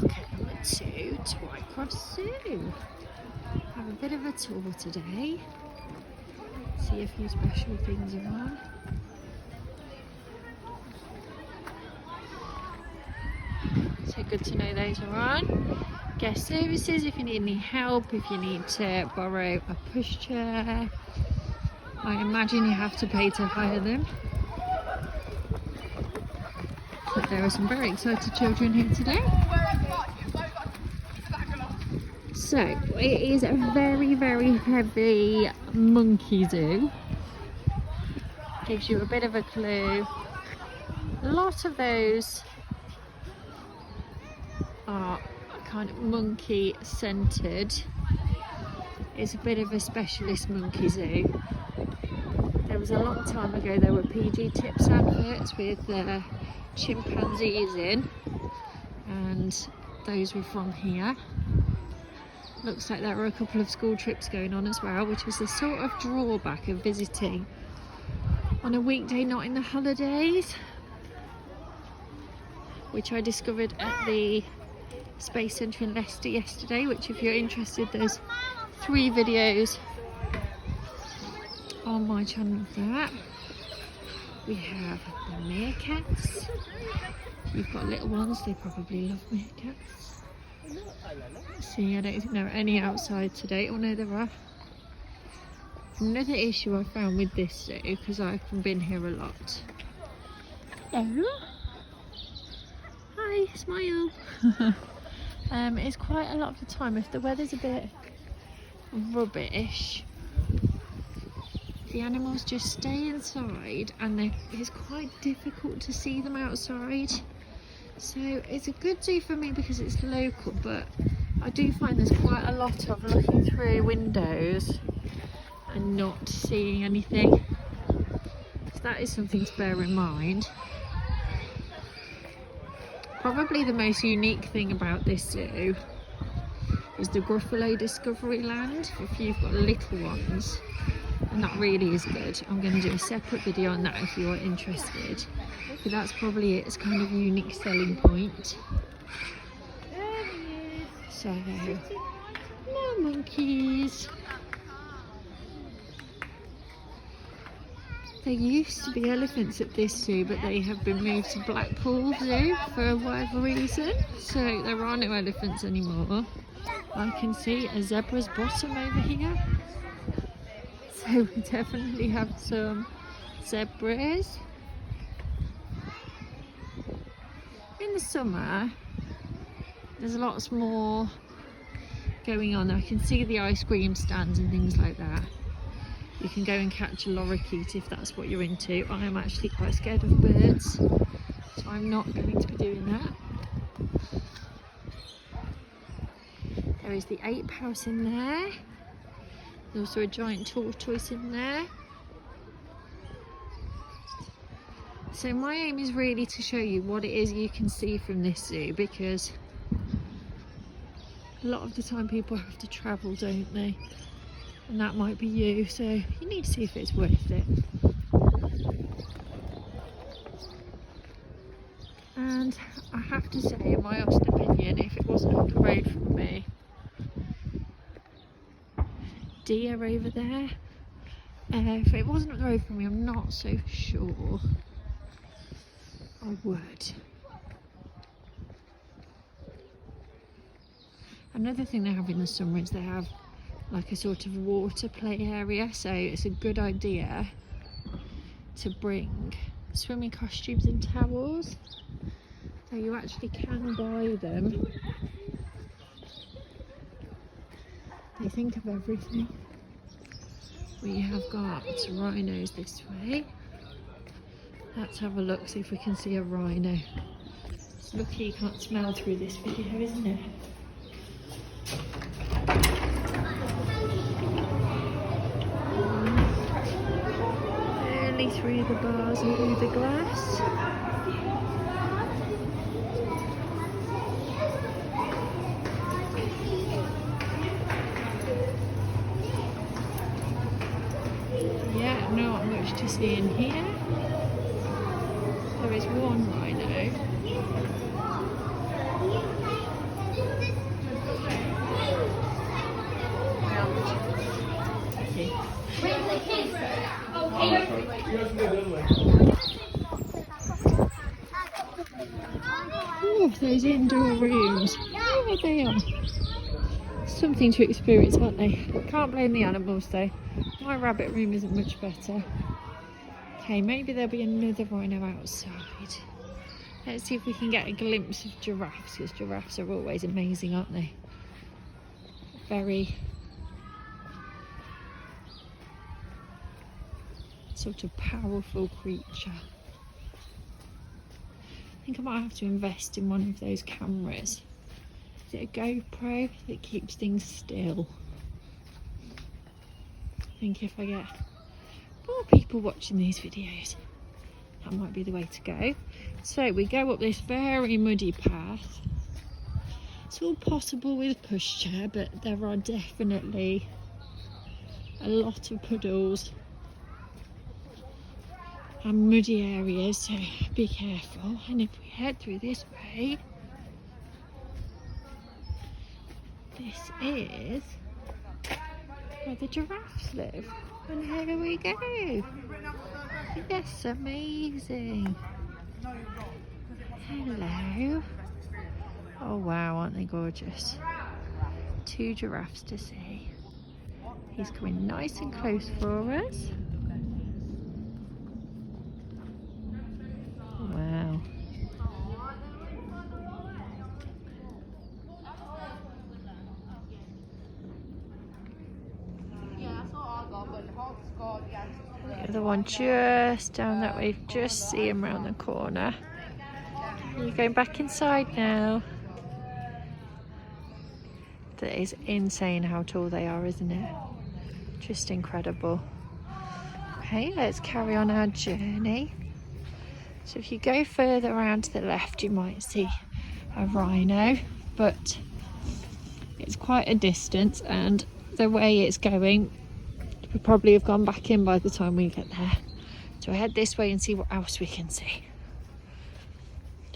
Welcome to Twycross Zoo. Have a bit of a tour today. See a few special things around. So good to know those are on. Guest services if you need any help, if you need to borrow a pushchair. I imagine you have to pay to hire them. But there are some very excited children here today. So it is a very, very heavy monkey zoo. Gives you a bit of a clue. A lot of those are kind of monkey centered. It's a bit of a specialist monkey zoo. There was a long time ago there were PG Tips adverts with chimpanzees in, and those were from here. Looks like there were a couple of school trips going on as well, which was the sort of drawback of visiting on a weekday, not in the holidays, which I discovered at the Space Centre in Leicester yesterday, which if you're interested, there's 3 videos on my channel of that. We have the meerkats. You've got little ones, they probably love meerkats. See, I don't think there are any outside today. Oh no, there are. Another issue I found with this zoo, because I've been here a lot. Hello. Hi, smile. It's quite a lot of the time, if the weather's a bit rubbish, the animals just stay inside, and it's quite difficult to see them outside. So it's a good zoo for me because it's local, but I do find there's quite a lot of looking through windows and not seeing anything. So that is something to bear in mind. Probably the most unique thing about this zoo is the Gruffalo Discovery Land, if you've got little ones. And that really is good. I'm going to do a separate video on that if you're interested. But that's probably its kind of unique selling point. So, no monkeys. There used to be elephants at this zoo, but they have been moved to Blackpool Zoo for whatever reason. So there are no elephants anymore. I can see a zebra's bottom over here. So we definitely have some zebras. In the summer, there's lots more going on. I can see the ice cream stands and things like that. You can go and catch a lorikeet if that's what you're into. I am actually quite scared of birds, so I'm not going to be doing that. There is the ape house in there. There's also a giant tortoise in there. So my aim is really to show you what it is you can see from this zoo, because a lot of the time people have to travel, don't they? And that might be you, so you need to see if it's worth it. And I have to say, in my honest opinion, if it wasn't up the road from me, deer over there, if it wasn't up the road from me, I'm not so sure I would. Another thing they have in the summer is they have like a sort of water play area, so it's a good idea to bring swimming costumes and towels. So you actually can buy them. They think of everything. We have got rhinos this way. Let's have a look, see if we can see a rhino. It's lucky you can't smell through this video, isn't it? Barely through the bars and through the glass. Yeah, not much to see in here. There is one rhino. indoor rooms. Oh, they are. Something to experience, aren't they? Can't blame the animals though. My rabbit room isn't much better. Okay, maybe there'll be another rhino outside. Let's see if we can get a glimpse of giraffes, because giraffes are always amazing, aren't they? Very sort of powerful creature. I think I might have to invest in one of those cameras. Is it a GoPro that keeps things still? I think if I get more people watching these videos, that might be the way to go. So we go up this very muddy path. It's all possible with pushchair, but there are definitely a lot of puddles and muddy areas, so be careful. And if we head through this way, this is where the giraffes live. And here we go. Yes, amazing. Hello. Oh wow, aren't they gorgeous? 2 giraffes to see. He's coming nice and close for us. Wow. The other one just down that way, just see him round the corner. You're going back inside now. That is insane how tall they are, isn't it? Just incredible. Okay, let's carry on our journey. So if you go further around to the left, you might see a rhino, but it's quite a distance, and the way it's going, we probably have gone back in by the time we get there. So head this way and see what else we can see.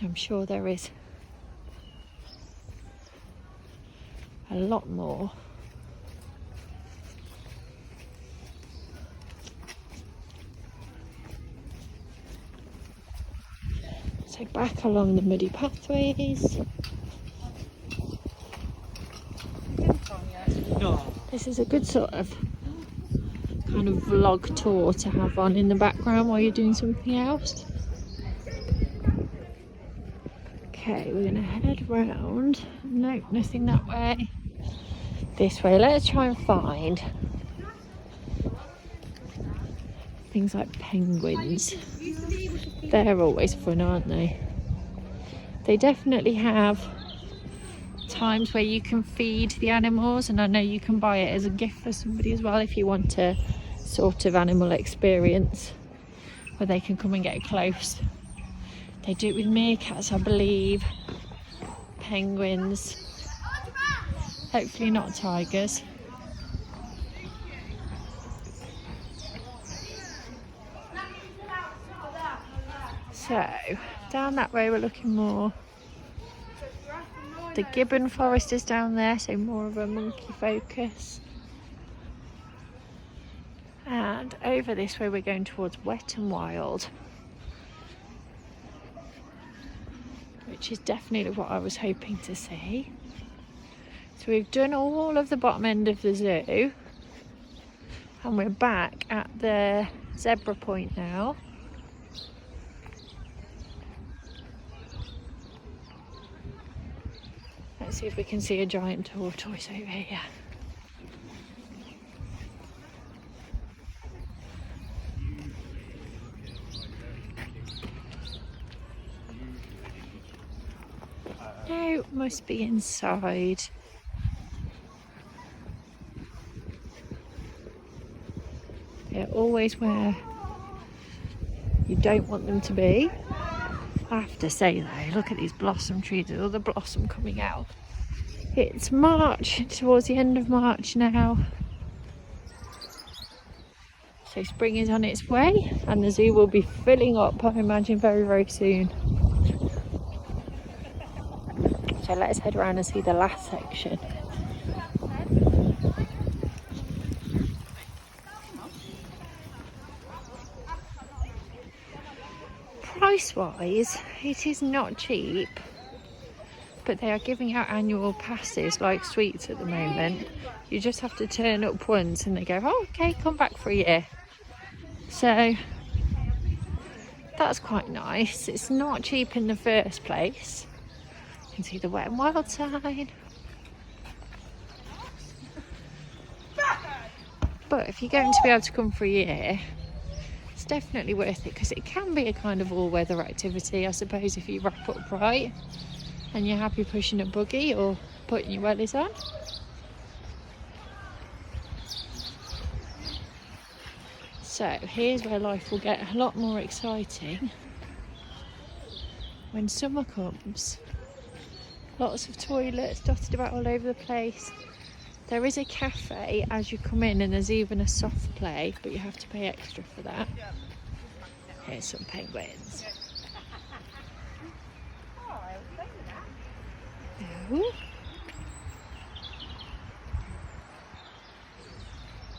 I'm sure there is a lot more. So back along the muddy pathways. This is a good sort of kind of vlog tour to have on in the background while you're doing something else. Okay, we're gonna head round. No, nothing that way. This way. Let's try and find things like penguins. They're always fun, aren't they? They definitely have times where you can feed the animals, and I know you can buy it as a gift for somebody as well if you want a sort of animal experience where they can come and get close. They do it with meerkats, I believe, penguins, hopefully not tigers. So down that way we're looking more. The gibbon forest is down there, so more of a monkey focus. And over this way we're going towards Wet and Wild, which is definitely what I was hoping to see. So we've done all of the bottom end of the zoo, and we're back at the zebra point now. Let's see if we can see a giant tortoise over here. No, must be inside. They're always where you don't want them to be. I have to say though, look at these blossom trees, there's all the blossom coming out. It's March, towards the end of March now. So spring is on its way, and the zoo will be filling up, I imagine, very, very soon. So let's head around and see the last section. Price wise, it is not cheap, but they are giving out annual passes like sweets at the moment. You just have to turn up once and they go, oh, okay, come back for a year. So that's quite nice. It's not cheap in the first place. You can see the Wet and Wild sign. But if you're going to be able to come for a year, it's definitely worth it, because it can be a kind of all-weather activity, I suppose, if you wrap up right and you're happy pushing a buggy or putting your wellies on. So here's where life will get a lot more exciting when summer comes. Lots of toilets dotted about all over the place. There is a cafe as you come in, and there's even a soft play, but you have to pay extra for that. Here's some penguins. Ooh.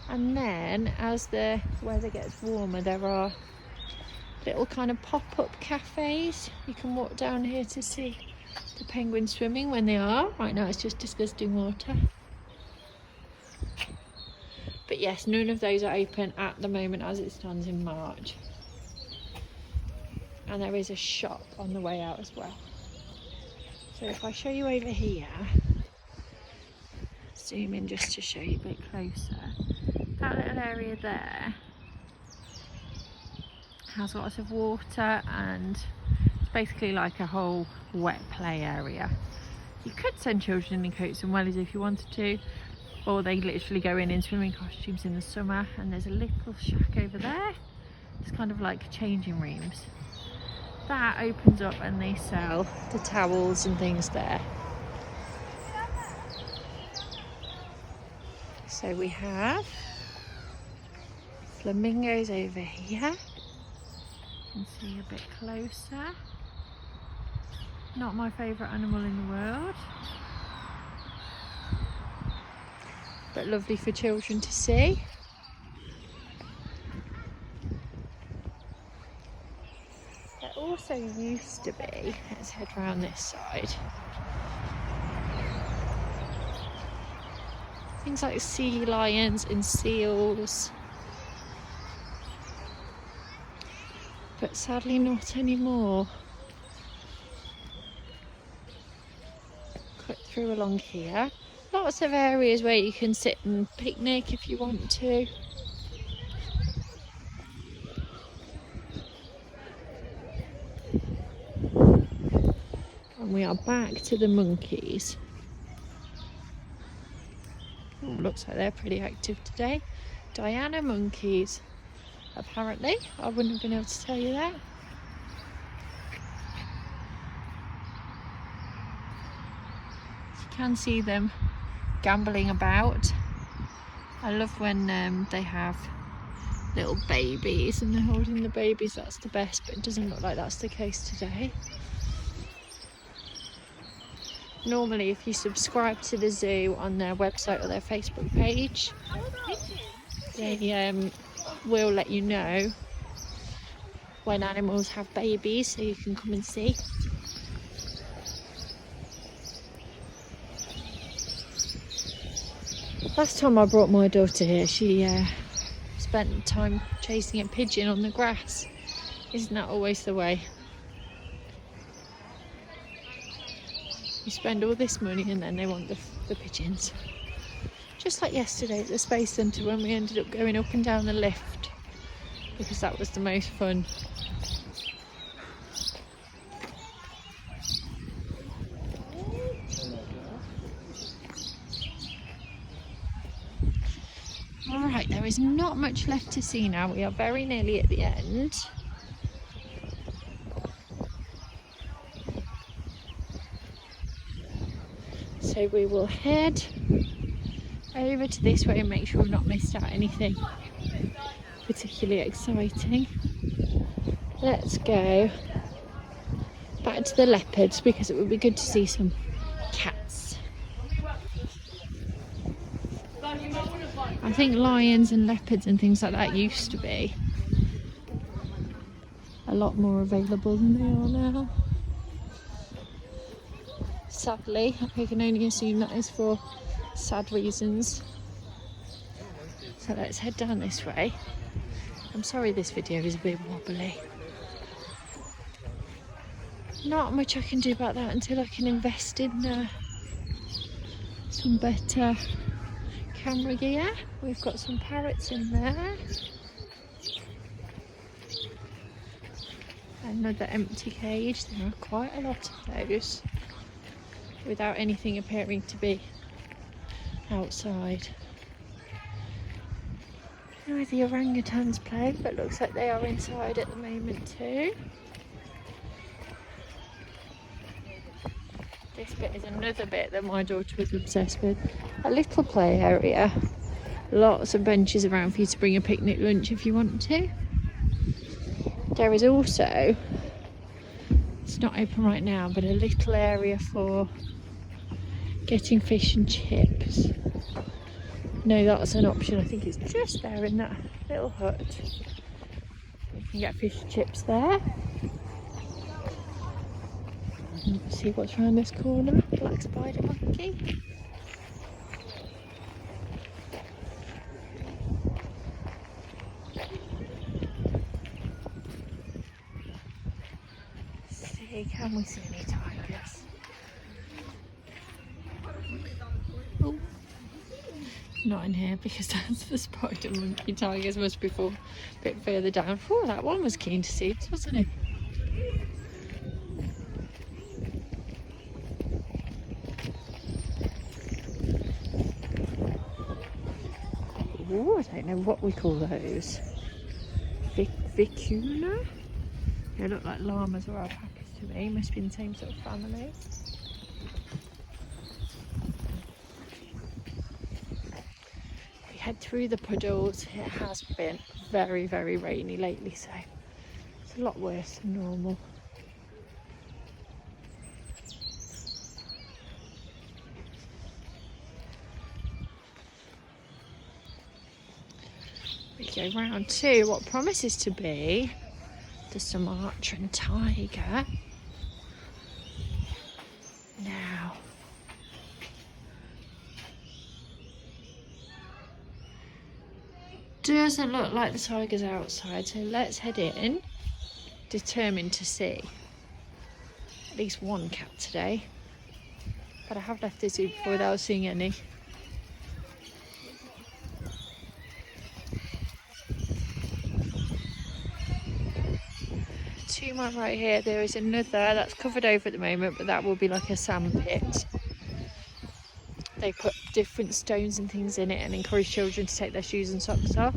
And then as the weather gets warmer, there are little kind of pop-up cafes. You can walk down here to see the penguins swimming when they are. Right now it's just disgusting water. But yes, none of those are open at the moment as it stands in March. And there is a shop on the way out as well. So if I show you over here, zoom in just to show you a bit closer. That little area there has lots of water, and it's basically like a whole wet play area. You could send children in coats and wellies if you wanted to, or they literally go in swimming costumes in the summer. And there's a little shack over there. It's kind of like changing rooms. That opens up and they sell the towels and things there. So we have flamingos over here. You can see a bit closer. Not my favourite animal in the world, but lovely for children to see. There also used to be, let's head round this side, things like sea lions and seals, but sadly not anymore. Cut through along here. Lots of areas where you can sit and picnic if you want to. And we are back to the monkeys. Oh, looks like they're pretty active today. Diana monkeys, apparently. I wouldn't have been able to tell you that. You can see them gambling about. I love when they have little babies and they're holding the babies. That's the best, but it doesn't look like that's the case today. Normally, if you subscribe to the zoo on their website or their Facebook page, they will let you know when animals have babies, so you can come and see. Last time I brought my daughter here, she spent time chasing a pigeon on the grass. Isn't that always the way? You spend all this money and then they want the pigeons. Just like yesterday at the Space Centre when we ended up going up and down the lift, because that was the most fun. Alright, there is not much left to see now. We are very nearly at the end. So we will head over to this way and make sure we've not missed out anything particularly exciting. Let's go back to the leopards because it would be good to see some cats. I think lions and leopards and things like that used to be a lot more available than they are now. sadly. I can only assume that is for sad reasons. So let's head down this way. I'm sorry this video is a bit wobbly. Not much I can do about that until I can invest in some better camera gear. We've got some parrots in there. Another empty cage. There are quite a lot of those without anything appearing to be outside. I don't know where the orangutans play, but looks like they are inside at the moment too. This bit is another bit that my daughter was obsessed with. A little play area. Lots of benches around for you to bring a picnic lunch if you want to. There is also, it's not open right now, but a little area for getting fish and chips. No, that's an option. I think it's just there in that little hut. You can get fish and chips there. Let's see what's around this corner. Black spider monkey. See, can we see any tigers? Oh, not in here because that's the spider monkey. Tigers must be a bit further down. Oh, that one was keen to see us, wasn't he? Oh, I don't know what we call those. Vicuna? They look like llamas or alpacas to me. Must be in the same sort of family. We head through the puddles. It has been very, very rainy lately, so it's a lot worse than normal. We go round to what promises to be the Sumatran tiger. Now, doesn't look like the tiger's outside, so let's head in, determined to see at least one cat today. But I have left the zoo before without seeing any. To my right here there is another that's covered over at the moment, but that will be like a sand pit. They put different stones and things in it and encourage children to take their shoes and socks off.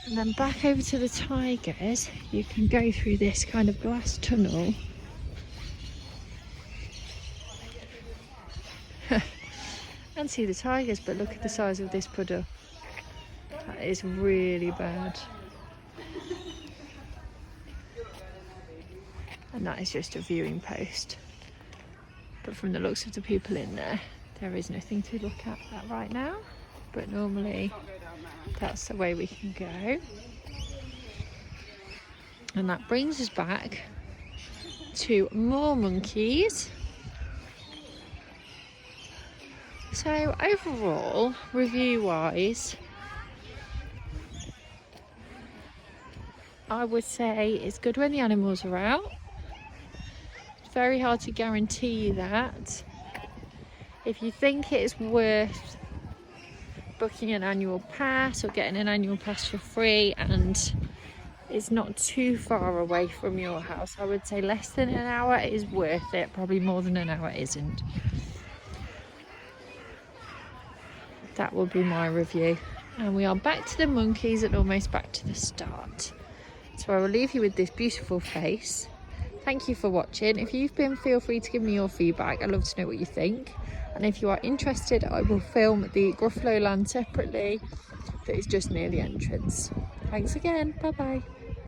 And then back over to the tigers, you can go through this kind of glass tunnel. And see the tigers, but look at the size of this puddle. That is really bad. And that is just a viewing post. But from the looks of the people in there, there is nothing to look at that right now. But normally that's the way we can go. And that brings us back to more monkeys. So overall, review-wise, I would say it's good when the animals are out. It's very hard to guarantee that. If you think it's worth booking an annual pass or getting an annual pass for free and it's not too far away from your house, I would say less than an hour is worth it. Probably more than an hour isn't. That will be my review. And we are back to the monkeys and almost back to the start. So I will leave you with this beautiful face. Thank you for watching. If you've been, feel free to give me your feedback. I'd love to know what you think. And if you are interested, I will film the Gruffalo land separately that is just near the entrance. Thanks again. Bye bye.